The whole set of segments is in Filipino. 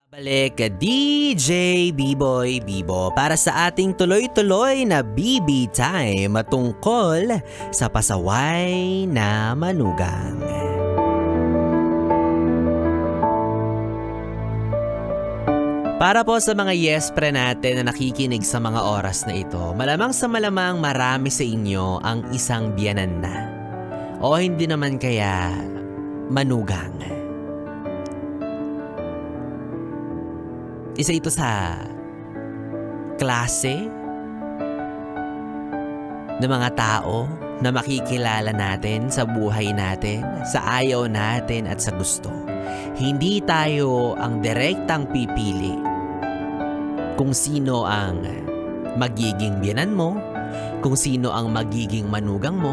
Balik DJ B-Boy Bibo para sa ating tuloy-tuloy na BB Time tungkol sa pasaway na manugang. Para po sa mga yes pre natin na nakikinig sa mga oras na ito, malamang sa malamang marami sa inyo ang isang biyanan na. O hindi naman kaya manugang. Isa ito sa klase ng mga tao na makikilala natin sa buhay natin, sa ayaw natin at sa gusto. Hindi tayo ang direktang pipili kung sino ang magiging biyanan mo, kung sino ang magiging manugang mo.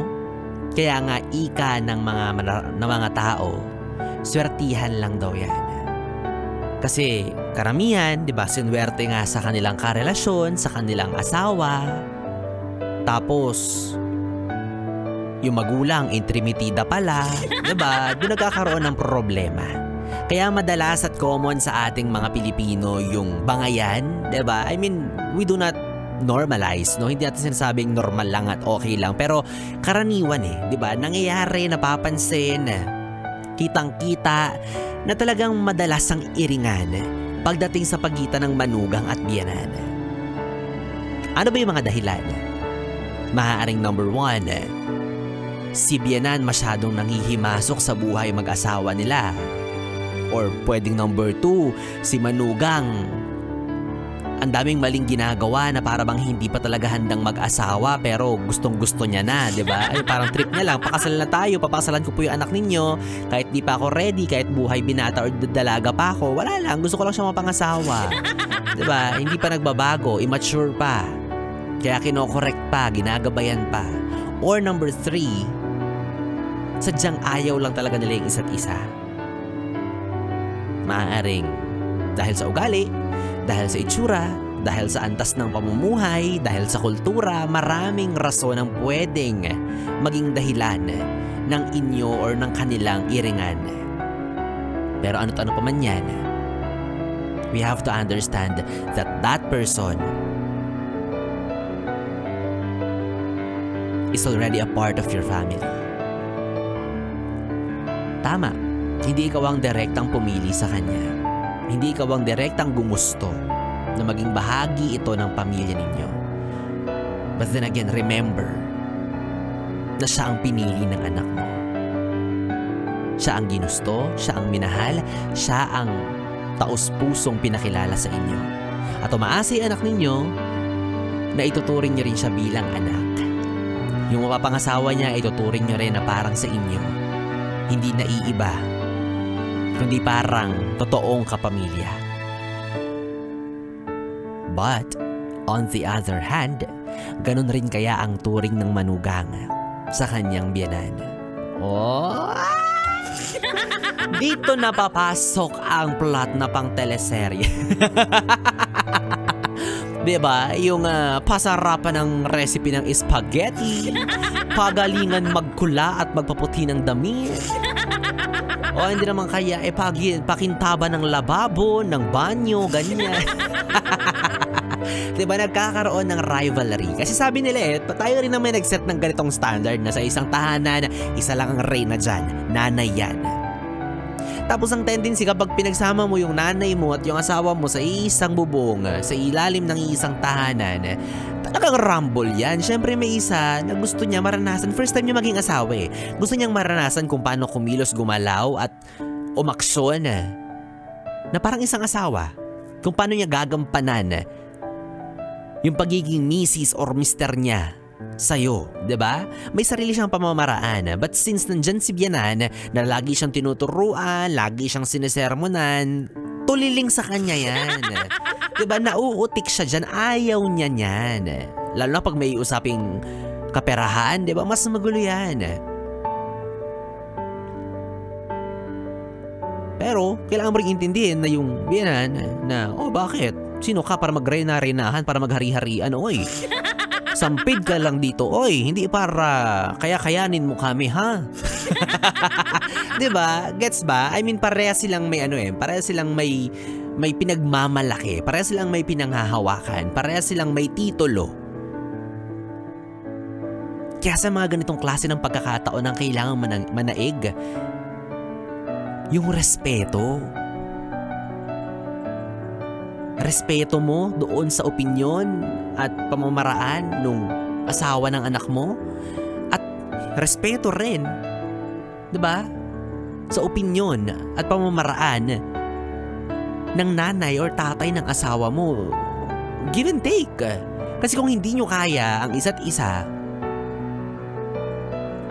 Kaya nga ika ng mga tao, swertihan lang daw yan. Kasi karamihan, 'di ba, sinwerte nga sa kanilang karelasyon, sa kanilang asawa. Tapos yung magulang intrimitida pala, 'di ba? Doon nagkakaroon ng problema. Kaya madalas at common sa ating mga Pilipino yung bangayan, 'di ba? I mean, we do not normalize, no? Hindi natin sinasabing normal lang at okay lang, pero karaniwan 'di ba? Nangyayari, napapansin, kitang-kita na talagang madalas ang iringan pagdating sa pagitan ng manugang at biyanan. Ano ba yung mga dahilan? Maaaring number 1, si biyanan masyadong nangihimasok sa buhay mag-asawa nila. Or pwedeng number 2, si manugang ang daming maling ginagawa na para bang hindi pa talaga handang mag-asawa pero gustong-gusto niya na, 'di ba? Ay parang trip niya lang, pakasal na tayo, papakasalan ko po yung anak ninyo, kahit di pa ako ready, kahit buhay binata or dalaga pa ako, wala lang, gusto ko lang siya mapangasawa. 'Di ba? Hindi pa nagbabago, immature pa. Kaya kino-correct pa, ginagabayan pa. Or number 3, sadyang ayaw lang talaga nila yung isa't isa. Maaaring dahil sa ugali, dahil sa itsura, dahil sa antas ng pamumuhay, dahil sa kultura, maraming rason ang pwedeng maging dahilan ng inyo or ng kanilang iringan. Pero ano pa man yan, we have to understand that that person is already a part of your family. Tama, hindi ikaw ang direktang pumili sa kanya. Hindi ikaw ang direktang gumusto na maging bahagi ito ng pamilya ninyo. But then again, remember na siya ang pinili ng anak mo. Siya ang ginusto, siya ang minahal, siya ang taos-pusong pinakilala sa inyo. At umaasa yung anak ninyo na ituturing niyo rin siya bilang anak. Yung mapapangasawa niya, ituturing niyo rin na parang sa inyo. Hindi naiiba, kundi parang totoong kapamilya. But, on the other hand, ganun rin kaya ang turing ng manugang sa kanyang biyanan. Oh! Dito napapasok ang plot na pang teleserye. Diba? Yung pasarapan ng recipe ng spaghetti, pagalingan magkula at magpaputi ng damit. O hindi naman kaya pakintaba ng lababo, ng banyo, ganyan. Diba nagkakaroon ng rivalry? Kasi sabi nila tayo rin naman nag-set ng ganitong standard na sa isang tahanan, isa lang ang reyna dyan, nanay yan. Tapos ang tendency kapag pinagsama mo yung nanay mo at yung asawa mo sa isang bubong, sa ilalim ng isang tahanan, talagang rumble yan. Siyempre may isa na gusto niya maranasan, first time niya maging asawa Gusto niyang maranasan kung paano kumilos, gumalaw at umaksyon na parang isang asawa. Kung paano niya gagampanan yung pagiging misis or mister niya sa'yo, 'di ba? May sarili siyang pamamaraan. But since nandyan si biyanan na lagi siyang tinuturuan, lagi siyang sinesermonan, tuliling sa kanya yan. 'Di ba? Nauutik siya dyan, ayaw niya niyan. Lalo na pag may usaping kaperahan, 'di ba? Mas magulo yan. Pero kailangan mo ring intindihin na yung biyanan na, bakit? Sino ka para magrena-renahan, para maghari-harian, oy? Sampid ka lang dito, oy, hindi para kaya-kayanin mo kami, ha? 'Di ba? Gets ba? I mean, pareha silang may may pinagmamalaki, parehas silang may pinanghahawakan, parehas silang may titulo. Kaya sa mga ganitong klase ng pagkakataon ang kailangang manaig, yung respeto. Respeto mo doon sa opinyon at pamamaraan nung asawa ng anak mo. At respeto rin, 'di ba? Sa opinyon at pamamaraan ng nanay or tatay ng asawa mo. Give and take. Kasi kung hindi nyo kaya ang isa't isa,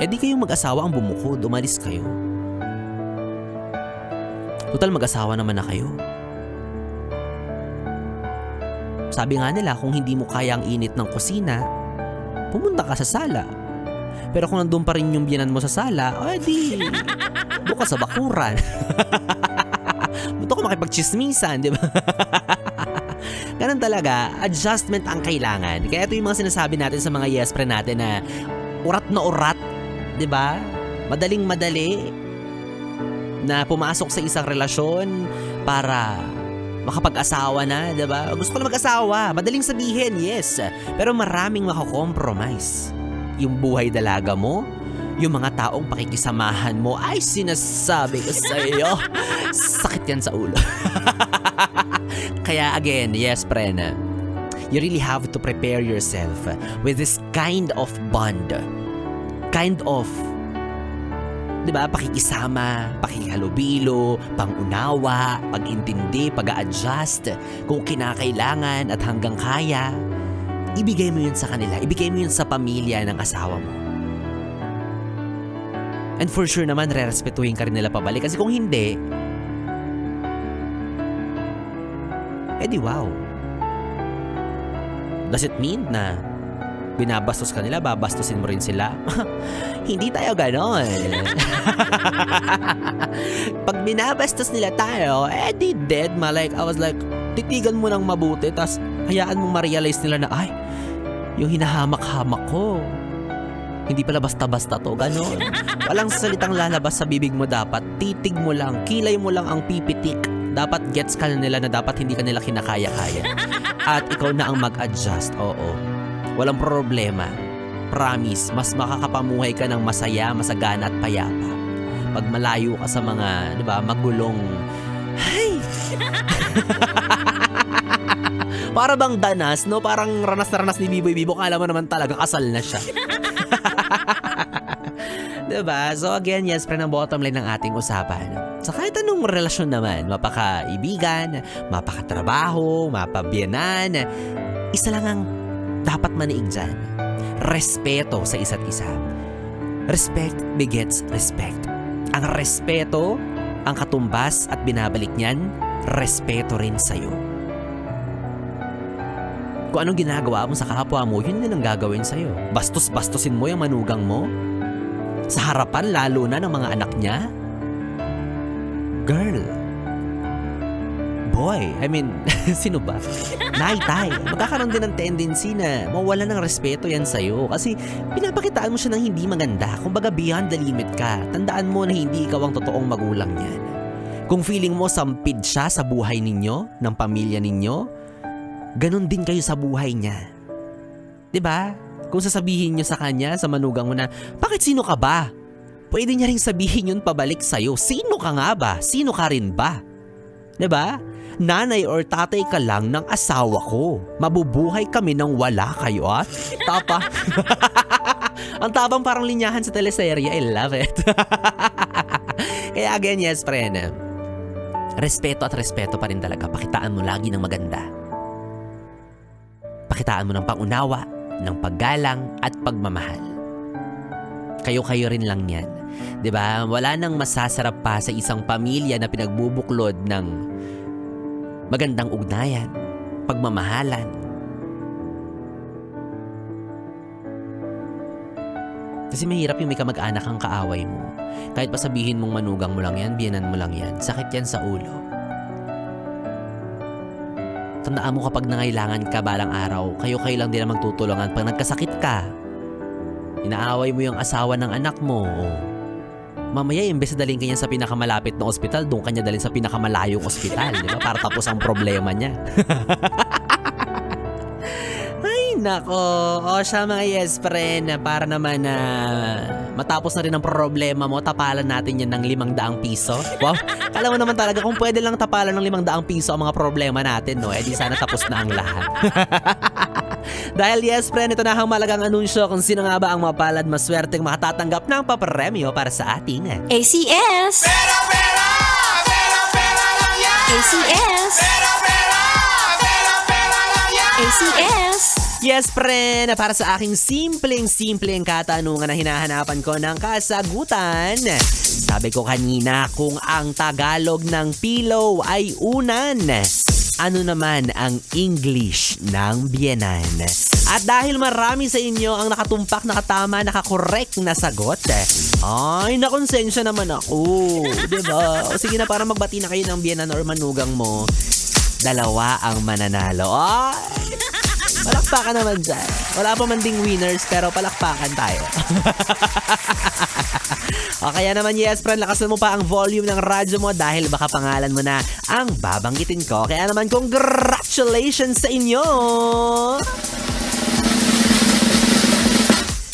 di kayong mag-asawa ang bumukod, umalis kayo. Total mag-asawa naman na kayo. Sabi nga nila, kung hindi mo kaya ang init ng kusina, pumunta ka sa sala. Pero kung nandun pa rin yung biyanan mo sa sala, di doon ka sa bakuran. Doon ka makipagchismisan, di ba? Ganun talaga, adjustment ang kailangan. Kaya ito yung mga sinasabi natin sa mga yes friend natin na urat na urat, di ba? Madaling madali na pumasok sa isang relasyon para makapag-asawa na, diba? Gusto ko na mag-asawa. Madaling sabihin, yes. Pero maraming makakompromise. Yung buhay dalaga mo, yung mga taong pakikisamahan mo, ay sinasabi ko sa iyo, sakit yan sa ulo. Kaya again, yes, friend, you really have to prepare yourself with this kind of bond. Kind of, diba, pakikisama, pakihalubilo, pangunawa, pag-intindi, pag-a-adjust, kung kinakailangan at hanggang kaya, ibigay mo yun sa kanila, ibigay mo yun sa pamilya ng asawa mo. And for sure naman, re-respetuhin ka rin nila pabalik kasi kung hindi, di wow. Does it mean na binabastos ka nila, babastusin mo rin sila? Hindi tayo ganon. Pag binabastos nila tayo, di dead ma. Like, I was like, titigan mo ng mabuti, tas hayaan mong ma-realize nila na, ay, yung hinahamak-hamak ko, hindi pala basta-basta to, ganon. Walang salitang lalabas sa bibig mo dapat, titig mo lang, kilay mo lang ang pipitik. Dapat gets ka na nila na dapat hindi ka nila kinakaya-kaya. At ikaw na ang mag-adjust, oo. Walang problema. Promise, mas makakapamuhay ka ng masaya, masagana at payapa. Pag malayo ka sa mga, di ba, magulong, ay! Para bang danas, no? Parang ranas na ranas ni Biboy Bibo. Kala mo naman talaga kasal na siya. Diba? So again, yes, friend, ang bottom line ng ating usapan. Sa kahit anong relasyon naman, mapakaibigan, mapakatrabaho, mapabiyanan, isa lang ang dapat maniig dyan. Respeto sa isa't isa. Respect begets respect. Ang respeto, ang katumbas at binabalik niyan, respeto rin sa'yo. Kung anong ginagawa mo sa kapwa mo, yun din ang gagawin sa'yo. Bastos-bastosin mo yung manugang mo, sa harapan lalo na ng mga anak niya. Girl, boy, I mean, sino ba? Nay-tay, magkakaroon din ng tendency na mawala ng respeto yan sa'yo kasi pinapakitaan mo siya ng hindi maganda. Kumbaga beyond the limit ka. Tandaan mo na hindi ikaw ang totoong magulang niyan. Kung feeling mo sampid siya sa buhay ninyo, ng pamilya ninyo, ganun din kayo sa buhay niya. 'Di ba? Kung sasabihin niyo sa kanya, sa manugang mo na, bakit sino ka ba? Pwede niya rin sabihin yun pabalik sa'yo. Sino ka nga ba? Sino ka rin ba? 'Di ba? Nanay or tatay ka lang ng asawa ko. Mabubuhay kami nang wala kayo, at tapa. Ang tabang parang linyahan sa teleserye. I love it. Kaya again, yes, friend. Respeto at respeto pa rin talaga. Pakitaan mo lagi ng maganda. Pakitaan mo ng pangunawa, ng paggalang at pagmamahal. Kayo-kayo rin lang yan. 'Di ba? Wala nang masasarap pa sa isang pamilya na pinagbubuklod ng magandang ugnayan, pagmamahalan. Kasi mahirap yung may kamag-anak ang kaaway mo. Kahit pa sabihin mong manugang mo lang yan, biyanan mo lang yan, sakit yan sa ulo. Tandaan mo kapag nangailangan ka balang araw, kayo-kayo lang din ang magtutulungan. Pag nagkasakit ka, inaaway mo yung asawa ng anak mo, Mamaya, imbes na dalhin kanya sa pinakamalapit na ospital, doon kanya dalhin sa pinakamalayong ospital, di ba? Para tapos ang problema niya. Ay, nako. O siya mga yes friend, para naman matapos na rin ang problema mo, tapalan natin yan ng 500 piso. Wow, kala mo naman talaga kung pwede lang tapalan ng 500 piso ang mga problema natin, no? Eh di sana tapos na ang lahat. Dahil yes friend, ito na ang malagang anunsyo kung sino nga ba ang mapalad maswerteng makatatanggap ng papremyo para sa ating ACS! ACS! ACS! Yes friend, para sa aking simpleng katanungan na hinahanapan ko ng kasagutan. Sabi ko kanina, kung ang Tagalog ng pillow ay unan, ano naman ang English ng biyenan? At dahil marami sa inyo ang nakatumpak, nakatama, nakakorek na sagot, ay nakonsensya naman ako, diba? O sige na, para magbati na kayo ng biyenan or manugang mo, 2 ang mananalo. Ay, palakpakan naman dyan. Wala pa man ding winners, pero palakpakan tayo. O kaya naman yes friend, lakasan mo pa ang volume ng radyo mo dahil baka pangalan mo na ang babanggitin ko. Kaya naman congratulations sa inyo!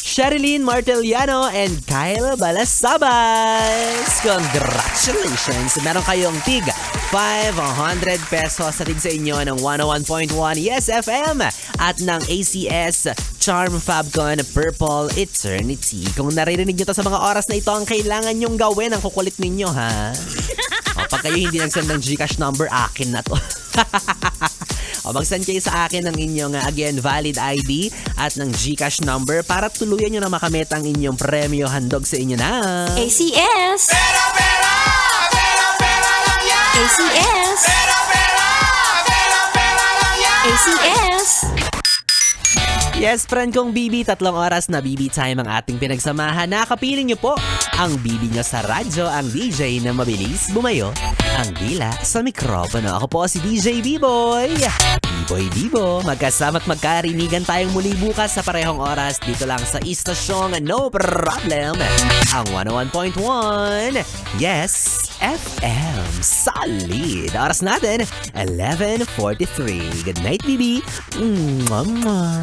Sherilyn Martellano and Kyle Balasabas. Congratulations! Meron kayong tig 500 pesos sa tig sa inyo ng 101.1 Yes FM at ng ACS Charm Fabcon Purple Eternity. Kung naririnig nyo to sa mga oras na ito, ang kailangan nyong gawin ang kukulit ninyo, ha? O, pag kayo hindi nagsend ng GCash number, akin na to. O mag-send kayo sa akin ng inyong again valid ID at ng GCash number para tuluyan nyo na makamit ang inyong premyo. Handog sa inyo na ACS! ACS! ACS! Yes, friend kong BB, 3 oras na BB time ang ating pinagsamahan. Nakapiling nyo po ang BB nyo sa radyo, ang DJ na mabilis bumayo ang dila sa mikropono. Ako po si DJ B-Boy. B-Boy Bibo, magkasama't magkarinigan tayong muli bukas sa parehong oras dito lang sa istasyong No Problem, ang 101.1 Yes FM. Solid! Oras natin, 11:43. Good night, BB. Mwah, mwah.